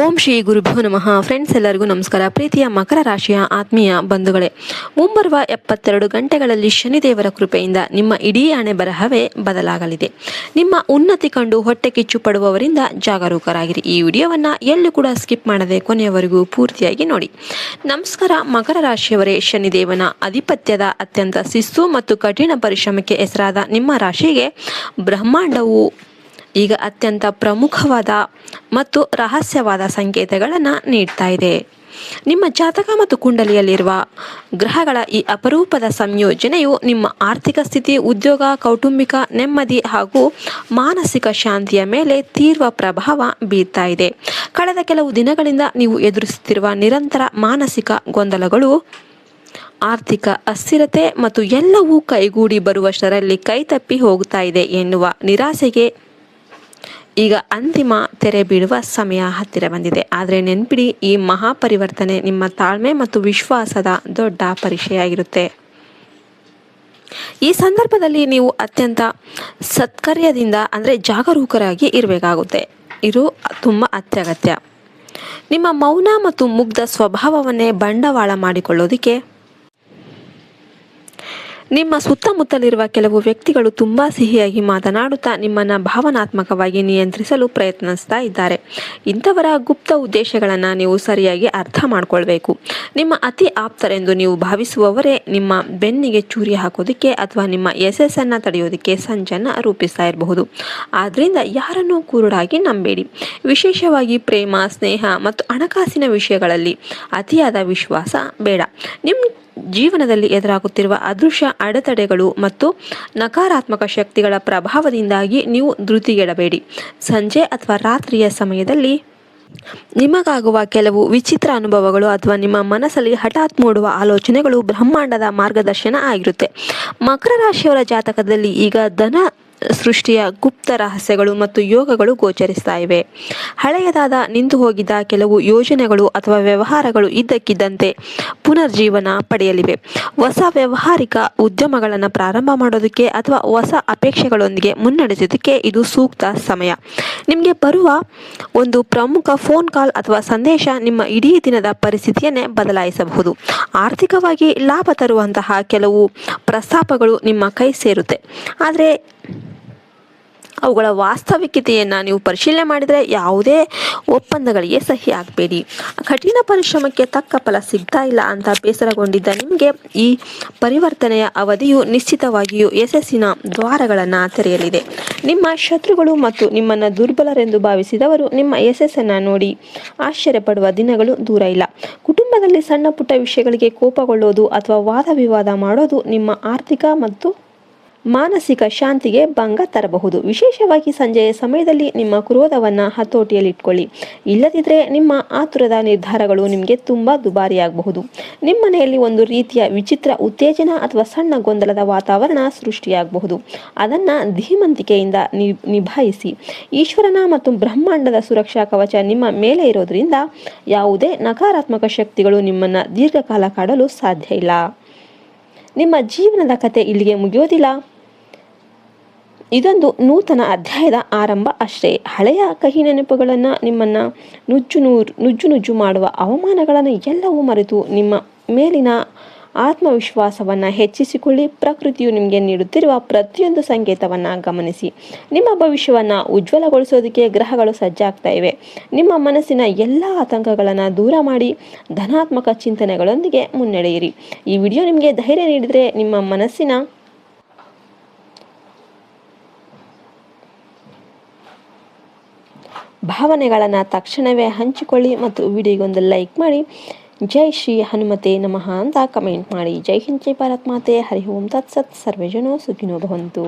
ಓಂ ಶ್ರೀ ಗುರುಭ್ಯೋ ನಮಃ. ಫ್ರೆಂಡ್ಸ್, ಎಲ್ಲರಿಗೂ ನಮಸ್ಕಾರ. ಪ್ರೀತಿಯ ಮಕರ ರಾಶಿಯ ಆತ್ಮೀಯ ಬಂಧುಗಳೇ, ಮುಂಬರುವ 72 ಗಂಟೆಗಳಲ್ಲಿ ಶನಿದೇವರ ಕೃಪೆಯಿಂದ ನಿಮ್ಮ ಇಡೀ ಹಣೆ ಬರಹವೇ ಬದಲಾಗಲಿದೆ. ನಿಮ್ಮ ಉನ್ನತಿ ಕಂಡು ಹೊಟ್ಟೆ ಕಿಚ್ಚು ಪಡುವವರಿಂದ ಜಾಗರೂಕರಾಗಿರಿ. ಈ ವಿಡಿಯೋವನ್ನು ಎಲ್ಲೂ ಕೂಡ ಸ್ಕಿಪ್ ಮಾಡದೆ ಕೊನೆಯವರೆಗೂ ಪೂರ್ತಿಯಾಗಿ ನೋಡಿ. ನಮಸ್ಕಾರ ಮಕರ ರಾಶಿಯವರೇ, ಶನಿದೇವನ ಆಧಿಪತ್ಯದ ಅತ್ಯಂತ ಶಿಸ್ತು ಮತ್ತು ಕಠಿಣ ಪರಿಶ್ರಮಕ್ಕೆ ಹೆಸರಾದ ನಿಮ್ಮ ರಾಶಿಗೆ ಬ್ರಹ್ಮಾಂಡವು ಈಗ ಅತ್ಯಂತ ಪ್ರಮುಖವಾದ ಮತ್ತು ರಹಸ್ಯವಾದ ಸಂಕೇತಗಳನ್ನು ನೀಡ್ತಾ ಇದೆ. ನಿಮ್ಮ ಜಾತಕ ಮತ್ತು ಕುಂಡಲಿಯಲ್ಲಿರುವ ಗ್ರಹಗಳ ಈ ಅಪರೂಪದ ಸಂಯೋಜನೆಯು ನಿಮ್ಮ ಆರ್ಥಿಕ ಸ್ಥಿತಿ, ಉದ್ಯೋಗ, ಕೌಟುಂಬಿಕ ನೆಮ್ಮದಿ ಹಾಗೂ ಮಾನಸಿಕ ಶಾಂತಿಯ ಮೇಲೆ ತೀವ್ರ ಪ್ರಭಾವ ಬೀರ್ತಾ ಇದೆ. ಕಳೆದ ಕೆಲವು ದಿನಗಳಿಂದ ನೀವು ಎದುರಿಸುತ್ತಿರುವ ನಿರಂತರ ಮಾನಸಿಕ ಗೊಂದಲಗಳು, ಆರ್ಥಿಕ ಅಸ್ಥಿರತೆ ಮತ್ತು ಎಲ್ಲವೂ ಕೈಗೂಡಿ ಬರುವಷ್ಟರಲ್ಲಿ ಕೈತಪ್ಪಿ ಹೋಗ್ತಾ ಇದೆ ಎನ್ನುವ ನಿರಾಸೆಗೆ ಈಗ ಅಂತಿಮ ತೆರೆ ಬೀಳುವ ಸಮಯ ಹತ್ತಿರ ಬಂದಿದೆ. ಆದರೆ ನೆನ್ಪಿಡಿ, ಈ ಮಹಾಪರಿವರ್ತನೆ ನಿಮ್ಮ ತಾಳ್ಮೆ ಮತ್ತು ವಿಶ್ವಾಸದ ದೊಡ್ಡ ಪರೀಕ್ಷೆಯಾಗಿರುತ್ತೆ. ಈ ಸಂದರ್ಭದಲ್ಲಿ ನೀವು ಅತ್ಯಂತ ಸತ್ಕರ್ಯದಿಂದ ಅಂದರೆ ಜಾಗರೂಕರಾಗಿ ಇರಬೇಕಾಗುತ್ತೆ. ಇದು ತುಂಬ ಅತ್ಯಗತ್ಯ. ನಿಮ್ಮ ಮೌನ ಮತ್ತು ಮುಗ್ಧ ಸ್ವಭಾವವನ್ನೇ ಬಂಡವಾಳ ಮಾಡಿಕೊಳ್ಳೋದಕ್ಕೆ ನಿಮ್ಮ ಸುತ್ತಮುತ್ತಲಿರುವ ಕೆಲವು ವ್ಯಕ್ತಿಗಳು ತುಂಬ ಸಿಹಿಯಾಗಿ ಮಾತನಾಡುತ್ತಾ ನಿಮ್ಮನ್ನು ಭಾವನಾತ್ಮಕವಾಗಿ ನಿಯಂತ್ರಿಸಲು ಪ್ರಯತ್ನಿಸ್ತಾ ಇದ್ದಾರೆ. ಇಂಥವರ ಗುಪ್ತ ಉದ್ದೇಶಗಳನ್ನು ನೀವು ಸರಿಯಾಗಿ ಅರ್ಥ ಮಾಡ್ಕೊಳ್ಬೇಕು. ನಿಮ್ಮ ಅತಿ ಆಪ್ತರೆಂದು ನೀವು ಭಾವಿಸುವವರೇ ನಿಮ್ಮ ಬೆನ್ನಿಗೆ ಚೂರಿ ಹಾಕೋದಕ್ಕೆ ಅಥವಾ ನಿಮ್ಮ ಯಶಸ್ಸನ್ನು ತಡೆಯೋದಕ್ಕೆ ಸಂಚನ್ನು ರೂಪಿಸ್ತಾ ಇರಬಹುದು. ಆದ್ದರಿಂದ ಯಾರನ್ನೂ ಕುರುಡಾಗಿ ನಂಬೇಡಿ. ವಿಶೇಷವಾಗಿ ಪ್ರೇಮ, ಸ್ನೇಹ ಮತ್ತು ಹಣಕಾಸಿನ ವಿಷಯಗಳಲ್ಲಿ ಅತಿಯಾದ ವಿಶ್ವಾಸ ಬೇಡ. ನಿಮ್ಮ ಜೀವನದಲ್ಲಿ ಎದುರಾಗುತ್ತಿರುವ ಅದೃಶ್ಯ ಅಡೆತಡೆಗಳು ಮತ್ತು ನಕಾರಾತ್ಮಕ ಶಕ್ತಿಗಳ ಪ್ರಭಾವದಿಂದಾಗಿ ನೀವು ಧೃತಿಗೆಡಬೇಡಿ. ಸಂಜೆ ಅಥವಾ ರಾತ್ರಿಯ ಸಮಯದಲ್ಲಿ ನಿಮಗಾಗುವ ಕೆಲವು ವಿಚಿತ್ರ ಅನುಭವಗಳು ಅಥವಾ ನಿಮ್ಮ ಮನಸ್ಸಲ್ಲಿ ಹಠಾತ್ ಮೂಡುವ ಆಲೋಚನೆಗಳು ಬ್ರಹ್ಮಾಂಡದ ಮಾರ್ಗದರ್ಶನ ಆಗಿರುತ್ತೆ. ಮಕರ ರಾಶಿಯವರ ಜಾತಕದಲ್ಲಿ ಈಗ ಧನ ಸೃಷ್ಟಿಯ ಗುಪ್ತ ರಹಸ್ಯಗಳು ಮತ್ತು ಯೋಗಗಳು ಗೋಚರಿಸ್ತಾ ಇವೆ. ಹಳೆಯದಾದ ನಿಂತು ಹೋಗಿದ್ದ ಕೆಲವು ಯೋಜನೆಗಳು ಅಥವಾ ವ್ಯವಹಾರಗಳು ಇದ್ದಕ್ಕಿದ್ದಂತೆ ಪುನರ್ಜೀವನ ಪಡೆಯಲಿವೆ. ಹೊಸ ವ್ಯಾವಹಾರಿಕ ಉದ್ಯಮಗಳನ್ನು ಪ್ರಾರಂಭ ಮಾಡೋದಕ್ಕೆ ಅಥವಾ ಹೊಸ ಅಪೇಕ್ಷೆಗಳೊಂದಿಗೆ ಮುನ್ನಡೆಸೋದಕ್ಕೆ ಇದು ಸೂಕ್ತ ಸಮಯ. ನಿಮಗೆ ಬರುವ ಒಂದು ಪ್ರಮುಖ ಫೋನ್ ಕಾಲ್ ಅಥವಾ ಸಂದೇಶ ನಿಮ್ಮ ಇಡೀ ದಿನದ ಪರಿಸ್ಥಿತಿಯನ್ನೇ ಬದಲಾಯಿಸಬಹುದು. ಆರ್ಥಿಕವಾಗಿ ಲಾಭ ತರುವಂತಹ ಕೆಲವು ಪ್ರಸ್ತಾಪಗಳು ನಿಮ್ಮ ಕೈ ಸೇರುತ್ತೆ. ಆದರೆ ಅವುಗಳ ವಾಸ್ತವಿಕತೆಯನ್ನು ನೀವು ಪರಿಶೀಲನೆ ಮಾಡಿದರೆ ಯಾವುದೇ ಒಪ್ಪಂದಗಳಿಗೆ ಸಹಿ ಆಗಬೇಡಿ. ಕಠಿಣ ಪರಿಶ್ರಮಕ್ಕೆ ತಕ್ಕ ಫಲ ಸಿಗ್ತಾ ಇಲ್ಲ ಅಂತ ಬೇಸರಗೊಂಡಿದ್ದ ನಿಮಗೆ ಈ ಪರಿವರ್ತನೆಯ ಅವಧಿಯು ನಿಶ್ಚಿತವಾಗಿಯೂ ಯಶಸ್ಸಿನ ದ್ವಾರಗಳನ್ನು ತೆರೆಯಲಿದೆ. ನಿಮ್ಮ ಶತ್ರುಗಳು ಮತ್ತು ನಿಮ್ಮನ್ನು ದುರ್ಬಲರೆಂದು ಭಾವಿಸಿದವರು ನಿಮ್ಮ ಯಶಸ್ಸನ್ನು ನೋಡಿ ಆಶ್ಚರ್ಯಪಡುವ ದಿನಗಳು ದೂರ ಇಲ್ಲ. ಕುಟುಂಬದಲ್ಲಿ ಸಣ್ಣ ಪುಟ್ಟ ವಿಷಯಗಳಿಗೆ ಕೋಪಗೊಳ್ಳೋದು ಅಥವಾ ವಾದ ವಿವಾದ ಮಾಡೋದು ನಿಮ್ಮ ಆರ್ಥಿಕ ಮತ್ತು ಮಾನಸಿಕ ಶಾಂತಿಗೆ ಭಂಗ ತರಬಹುದು. ವಿಶೇಷವಾಗಿ ಸಂಜೆಯ ಸಮಯದಲ್ಲಿ ನಿಮ್ಮ ಕ್ರೋಧವನ್ನು ಹತೋಟಿಯಲ್ಲಿಟ್ಕೊಳ್ಳಿ. ಇಲ್ಲದಿದ್ದರೆ ನಿಮ್ಮ ಆತುರದ ನಿರ್ಧಾರಗಳು ನಿಮಗೆ ತುಂಬ ದುಬಾರಿಯಾಗಬಹುದು. ನಿಮ್ಮ ಮನೆಯಲ್ಲಿ ಒಂದು ರೀತಿಯ ವಿಚಿತ್ರ ಉತ್ತೇಜನ ಅಥವಾ ಸಣ್ಣ ಗೊಂದಲದ ವಾತಾವರಣ ಸೃಷ್ಟಿಯಾಗಬಹುದು. ಅದನ್ನು ಧೀಮಂತಿಕೆಯಿಂದ ನಿಭಾಯಿಸಿ. ಈಶ್ವರನ ಮತ್ತು ಬ್ರಹ್ಮಾಂಡದ ಸುರಕ್ಷಾ ಕವಚ ನಿಮ್ಮ ಮೇಲೆ ಇರೋದ್ರಿಂದ ಯಾವುದೇ ನಕಾರಾತ್ಮಕ ಶಕ್ತಿಗಳು ನಿಮ್ಮನ್ನು ದೀರ್ಘಕಾಲ ಕಾಡಲು ಸಾಧ್ಯ ಇಲ್ಲ. ನಿಮ್ಮ ಜೀವನದ ಕತೆ ಇಲ್ಲಿಗೆ ಮುಗಿಯೋದಿಲ್ಲ. ಇದೊಂದು ನೂತನ ಅಧ್ಯಾಯದ ಆರಂಭ ಅಷ್ಟೇ. ಹಳೆಯ ಕಹಿ ನೆನಪುಗಳನ್ನು, ನಿಮ್ಮನ್ನು ನುಜ್ಜು ಮಾಡುವ ಅವಮಾನಗಳನ್ನು ಎಲ್ಲವೂ ಮರೆತು ನಿಮ್ಮ ಮೇಲಿನ ಆತ್ಮವಿಶ್ವಾಸವನ್ನು ಹೆಚ್ಚಿಸಿಕೊಳ್ಳಿ. ಪ್ರಕೃತಿಯು ನಿಮಗೆ ನೀಡುತ್ತಿರುವ ಪ್ರತಿಯೊಂದು ಸಂಕೇತವನ್ನು ಗಮನಿಸಿ. ನಿಮ್ಮ ಭವಿಷ್ಯವನ್ನು ಉಜ್ವಲಗೊಳಿಸೋದಕ್ಕೆ ಗ್ರಹಗಳು ಸಜ್ಜಾಗ್ತಾ ಇವೆ. ನಿಮ್ಮ ಮನಸ್ಸಿನ ಎಲ್ಲ ಆತಂಕಗಳನ್ನು ದೂರ ಮಾಡಿ ಧನಾತ್ಮಕ ಚಿಂತನೆಗಳೊಂದಿಗೆ ಮುನ್ನಡೆಯಿರಿ. ಈ ವಿಡಿಯೋ ನಿಮಗೆ ಧೈರ್ಯ ನೀಡಿದರೆ ನಿಮ್ಮ ಮನಸ್ಸಿನ ಭಾವನೆಗಳನ್ನು ತಕ್ಷಣವೇ ಹಂಚಿಕೊಳ್ಳಿ ಮತ್ತು ವಿಡಿಯೋಗೊಂದು ಲೈಕ್ ಮಾಡಿ. ಜೈ ಶ್ರೀ ಹನುಮತೆ ನಮಃ ಅಂತ ಕಮೆಂಟ್ ಮಾಡಿ. ಜೈ ಹಿಂದ್, ಜೈ ಭಾರತ್ ಮಾತೆ. ಹರಿ ಓಂ ತತ್ಸತ್. ಸರ್ವೇ ಜನೋ ಸುಖಿನೋ ಭವಂತು.